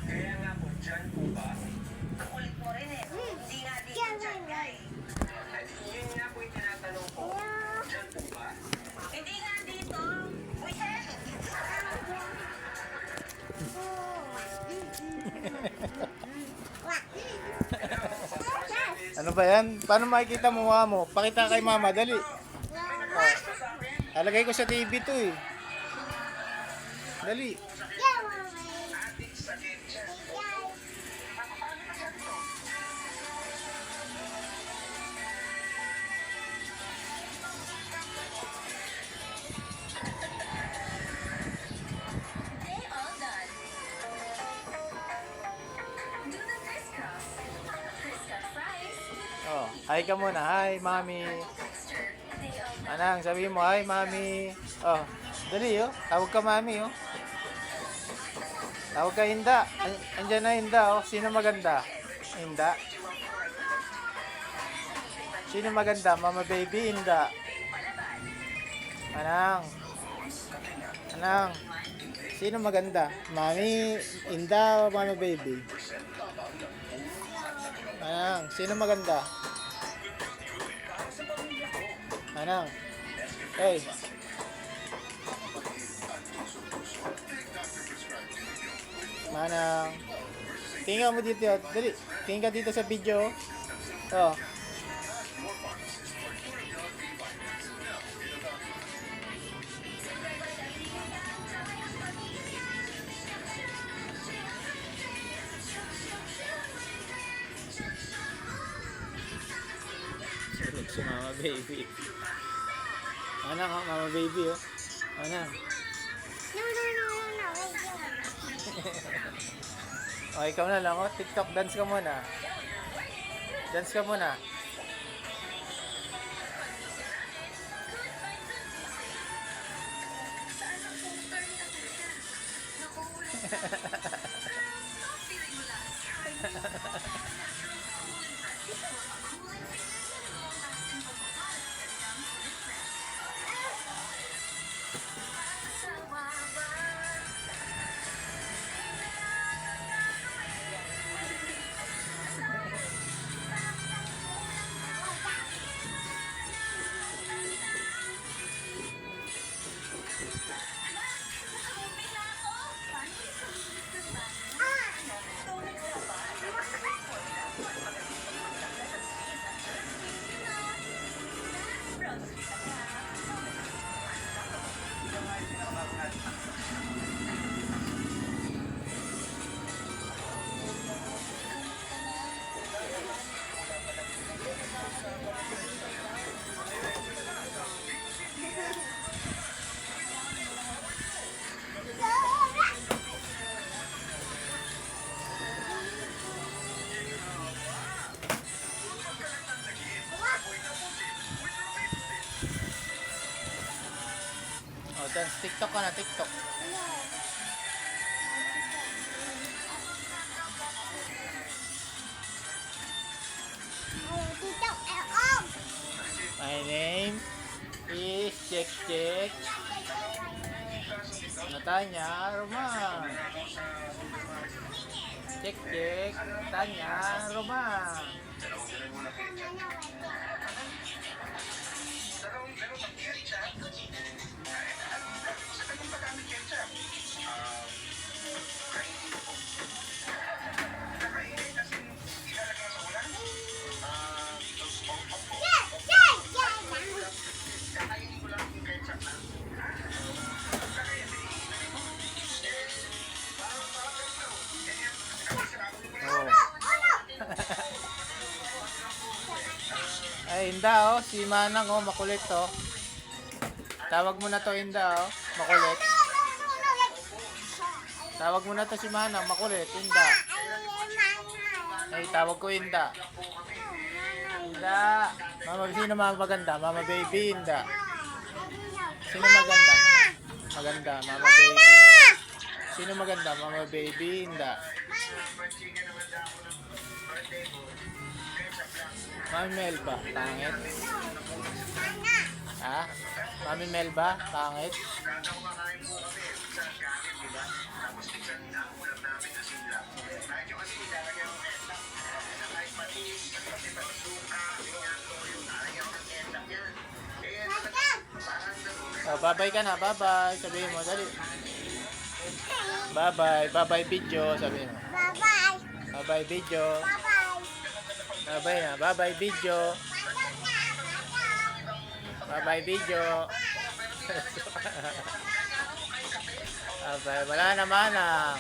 Kaya nga po, dyan po ba? Ang kulit mo rin eh. Hindi nga dito dyan ka eh. Yun nga po yung tinatanong ko. Dyan po ba? Hindi nga dito. Buisit! Ano ba yan? Paano makikita mo mukha mo? Pakita kay mama, dali. Alagay ko sa TV to eh. Dali. They all done. Do the crisscross. Crisscross fries. Oh, hi ka muna. Hi, mami. Texture. They all done. Anang, sabi mo, hi, mami. Oh, dali oh. Tawag ka mami oh. Tawag ka Hinda. Andyan na Hinda oh. Sino maganda? Hinda. Sino maganda? Mama baby, Hinda. Anang. Anang. Sino maganda? Mami, Hinda o mama baby? Anang, sino maganda? Anang. Hey. Manang. Tingnan mo dito. Dali. Tingin ka dito sa video. Oh. Surog si mama baby. Anang ha, mama baby oh. Anang. O, ikaw na lang, oh. TikTok, dance ka muna. Dance ka muna. O, dance. TikTok ka na, TikTok. My name is Check Check. Natanya Roman. Check Check. Tanya Roman. Ay, Hinda oh, si Manang oh, makulit oh. Tawag mo na to Hinda oh, makulit. Tawag mo na to si Manang, makulit, Hinda. Ay, tawag ko Hinda. Hinda. Mama, sino mama maganda? Mama baby, Hinda. Sino maganda? Maganda, mama baby. Sino maganda? Mama baby, Hinda. Mami Melba, pangit. Ha? Mami Melba, pangit. Bye-bye ka na. Bye-bye. Sabihin mo. Dali. Bye-bye. Bye-bye video. Sabihin mo. Bye-bye. Bye-bye video. Bye-bye. Bye-bye na. Bye-bye video. Bye-bye video. Bye-bye. Wala naman ah.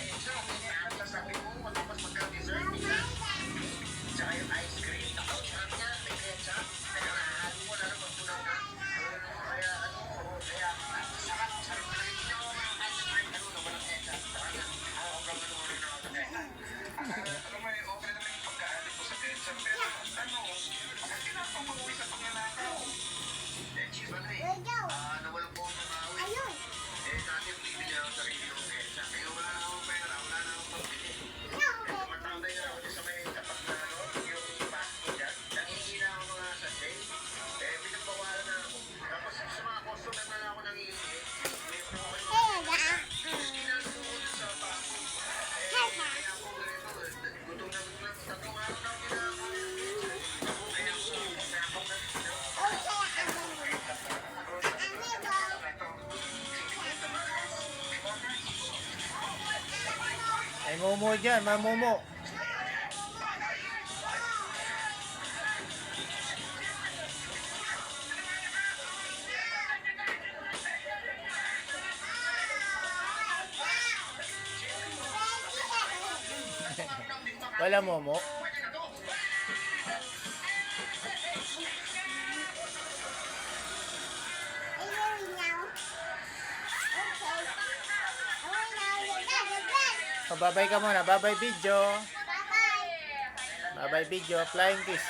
Ayun. May mumu dyan. May mumu. Wala mumu. Oh, bye-bye ka muna. Bye-bye video. Bye-bye video. Flying kiss.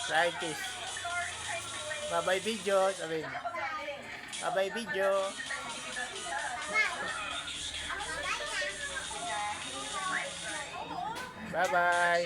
Flying kiss. Bye-bye video. Sabihin. Bye-bye video. Bye-bye.